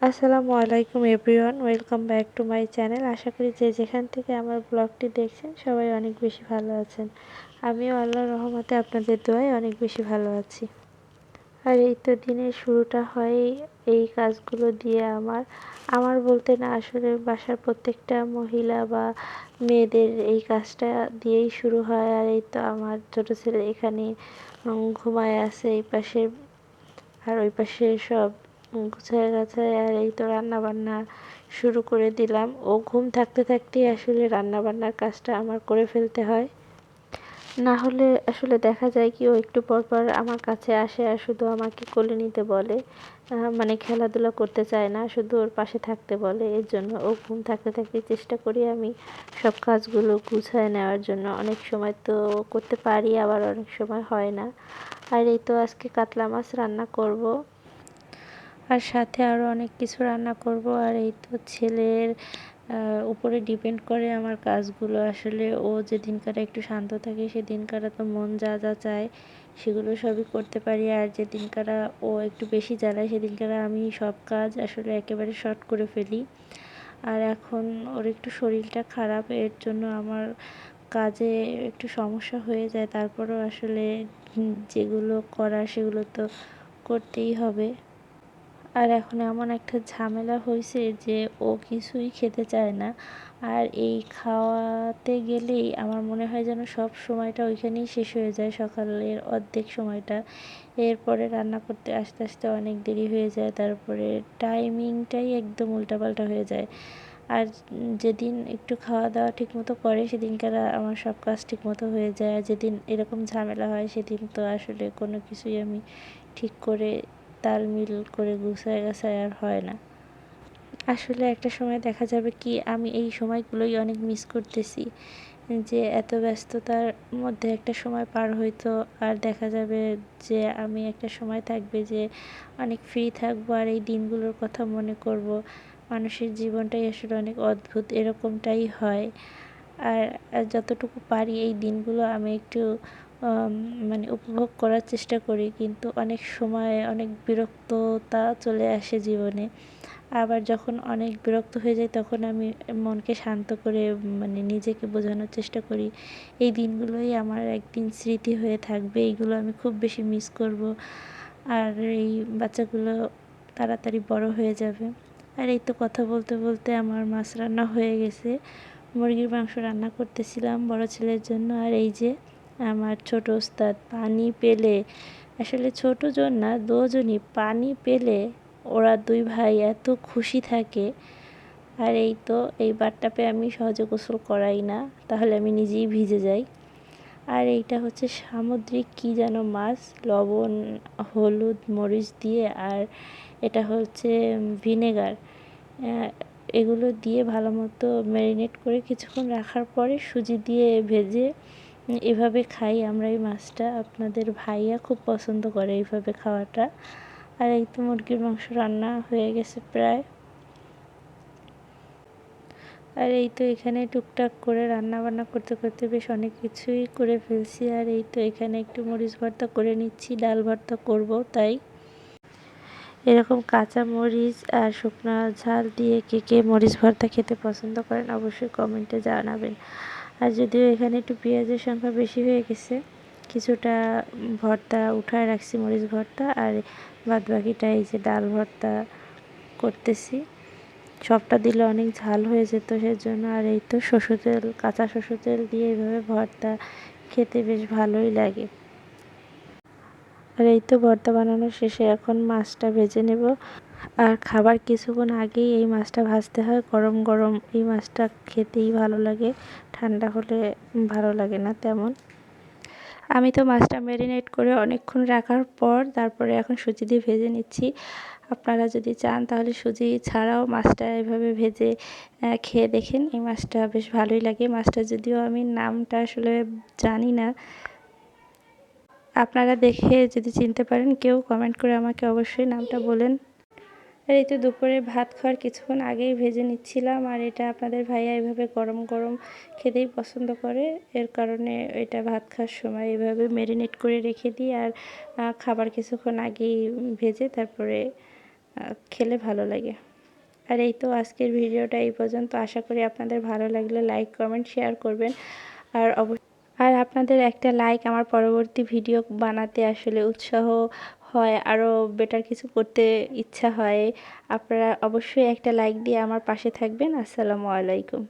আসসালামু আলাইকুম everyone, welcome back to my channel. আশা করি যে যেখান থেকে আমার ব্লগটি দেখছেন সবাই অনেক বেশি ভালো আছেন। আমিও আল্লাহর রহমতে আপনাদের দোয়ায় অনেক বেশি ভালো আছি। আর এই তো দিনের শুরুটা হয় এই কাজগুলো দিয়ে। আমার বলতে না, আসলে বাসার প্রত্যেকটা মহিলা বা মেয়েদের এই কাজটা দিয়েই শুরু হয়। আর এই তো আমার ছোট ছেলে এখানে ঘুমায় আছে এই পাশে, আর ওই পাশে সব গুছায় গাছায়। আর এই তো রান্না বান্না শুরু করে দিলাম। ও ঘুম থাকতে থাকতেই আসলে রান্না বান্নার কাজটা আমার করে ফেলতে হয়। না হলে আসলে দেখা যায় কি, ও একটু পর পর আমার কাছে আসে আর শুধু আমাকে কোলে নিতে বলে। মানে খেলাধুলা করতে চায় না, শুধু ওর পাশে থাকতে বলে। এর জন্য ও ঘুম থাকতে থাকতে চেষ্টা করি আমি সব কাজগুলো গুছায় নেওয়ার জন্য। অনেক সময় তো করতে পারি, আবার অনেক সময় হয় না। আর এই তো আজকে কাতলা মাছ রান্না করব, আর সাথে আরও অনেক কিছু রান্না করব। আর এই তো ছেলের উপরে ডিপেন্ড করে আমার কাজগুলো। আসলে ও যেদিনকার একটু শান্ত থাকে সেদিনকার তো মন যা যা চায় সেগুলো সবই করতে পারি। আর যেদিনকার ও একটু বেশি জ্বালায় সেদিনকার আমি সব কাজ আসলে একেবারে শর্ট করে ফেলি। আর এখন ওর একটু শরীরটা খারাপ, এর জন্য আমার কাজে একটু সমস্যা হয়ে যায়। তারপরেও আসলে যেগুলো করার সেগুলো তো করতেই হবে। আর এখন এমন একটা ঝামেলা হয়েছে যে ও কিছুই খেতে চায় না। আর এই খাওয়াতে গেলেই আমার মনে হয় যেন সব সময়টা ওইখানেই শেষ হয়ে যায়, সকালের অর্ধেক সময়টা। এরপরে রান্না করতে আস্তে আস্তে অনেক দেরি হয়ে যায়, তারপরে টাইমিংটাই একদম উল্টাপাল্টা হয়ে যায়। আর যেদিন একটু খাওয়া দাওয়া ঠিকমতো করে সেদিনকার আমার সব কাজ ঠিকমতো হয়ে যায়। আর যেদিন এরকম ঝামেলা হয় সেদিন তো আসলে কোনো কিছুই আমি ঠিক করে তালমিল করে গুছায় গাছায় আর হয় না। আসলে একটা সময় দেখা যাবে কি, আমি এই সময়গুলোই অনেক মিস করতেছি, যে এত ব্যস্ততার মধ্যে একটা সময় পার হইতো। আর দেখা যাবে যে আমি একটা সময় থাকবে যে অনেক ফ্রি থাকবো, আর এই দিনগুলোর কথা মনে করব। মানুষের জীবনটাই আসলে অনেক অদ্ভুত, এরকমটাই হয়। আর যতটুকু পারি এই দিনগুলো আমি একটু মানে উপভোগ করার চেষ্টা করি, কিন্তু অনেক সময় অনেক বিরক্ততা চলে আসে জীবনে। আবার যখন অনেক বিরক্ত হয়ে যায় তখন আমি মনকে শান্ত করে মানে নিজেকে বোঝানোর চেষ্টা করি এই দিনগুলোই আমার একদিন স্মৃতি হয়ে থাকবে, এইগুলো আমি খুব বেশি মিস করব। আর এই বাচ্চাগুলো তাড়াতাড়ি বড় হয়ে যাবে। আর এই তো কথা বলতে বলতে আমার মাছ রান্না হয়ে গেছে। মুরগির মাংস রান্না করতেছিলাম বড় ছেলের জন্য। আর এই যে আমার ছোট ওস্তাদ পানি পেলে, আসলে ছোট জন না, দুজনই পানি পেলে ওরা দুই ভাই এত খুশি থাকে। আর এই তো এই বারটাপে আমি সহজে গোসল করাই না, তাহলে আমি নিজেই ভিজে যাই। আর এইটা হচ্ছে সামুদ্রিক কী যেন মাছ, লবণ হলুদ মরিচ দিয়ে, আর এটা হচ্ছে ভিনেগার, এগুলো দিয়ে ভালো মতো ম্যারিনেট করে কিছুক্ষণ রাখার পরে সুজি দিয়ে ভেজে এভাবে খাই আমরা এই মাছটা। আপনাদের ভাইয়া খুব পছন্দ করে এইভাবে খাওয়াটা। আর এই তো মুরগির মাংস রান্না হয়ে গেছে প্রায়। আর এই তো এখানে টুকটাক করে রান্না বান্না করতে করতে বেশ অনেক কিছুই করে ফেলছি। আর এই তো এখানে একটু মরিচ ভর্তা করে নিচ্ছি, ডাল ভর্তা করব তাই। এরকম কাঁচা মরিচ আর শুকনো ঝাল দিয়ে কে কে মরিচ ভর্তা খেতে পছন্দ করেন অবশ্যই কমেন্টে জানাবেন। আর যদিও এখানে একটু পেঁয়াজের সংখ্যা বেশি হয়ে গেছে, কিছুটা ভর্তা উঠায় রাখছি মরিচ ভর্তা, আর বাদ বাকিটা এই যে ডাল ভর্তা করতেছি। সবটা দিলে অনেক ঝাল হয়ে যেত সেজন্য। আর এই তো সরষের তেল, কাঁচা সরষের তেল দিয়ে এইভাবে ভর্তা খেতে বেশ ভালোই লাগে। আর এই তো ভর্তা বানানো শেষে এখন মাছটা ভেজে নেব। আর খাবার কিছুক্ষণ আগেই এই মাছটা ভাজতে হয়, গরম গরম এই মাছটা খেতেই ভালো লাগে, ঠান্ডা হলে ভালো লাগে না তেমন। আমি তো মাছটা ম্যারিনেট করে অনেকক্ষণ রাখার পর তারপরে এখন সুজি দিয়ে ভেজে নিচ্ছি। আপনারা যদি চান তাহলে সুজি ছাড়াও মাছটা এভাবে ভেজে খেয়ে দেখেন, এই মাছটা বেশ ভালোই লাগে। মাছটা যদিও আমি নামটা আসলে জানি না, আপনারা দেখে যদি চিনতে পারেন কেউ কমেন্ট করে আমাকে অবশ্যই নামটা বলেন। আর এই তো দুপুরে ভাত খাওয়ার কিছুক্ষণ আগেই ভেজে নিচ্ছিলাম। আর এটা আপনাদের ভাইয়া এভাবে গরম গরম খেতেই পছন্দ করে, এর কারণে এটা ভাত খাওয়ার সময় এভাবে ম্যারিনেট করে রেখে দিই। আর খাবার কিছুক্ষণ আগেই ভেজে তারপরে খেলে ভালো লাগে। আর এই তো আজকের ভিডিওটা এই পর্যন্ত। আশা করি আপনাদের ভালো লাগলে লাইক কমেন্ট শেয়ার করবেন। আর আর আপনাদের একটা লাইক আমার পরবর্তী ভিডিও বানাতে আসলে উৎসাহ হয়, আরও বেটার কিছু করতে ইচ্ছা হয়। আপনারা অবশ্যই একটা লাইক দিয়ে আমার পাশে থাকবেন। আসসালামু আলাইকুম।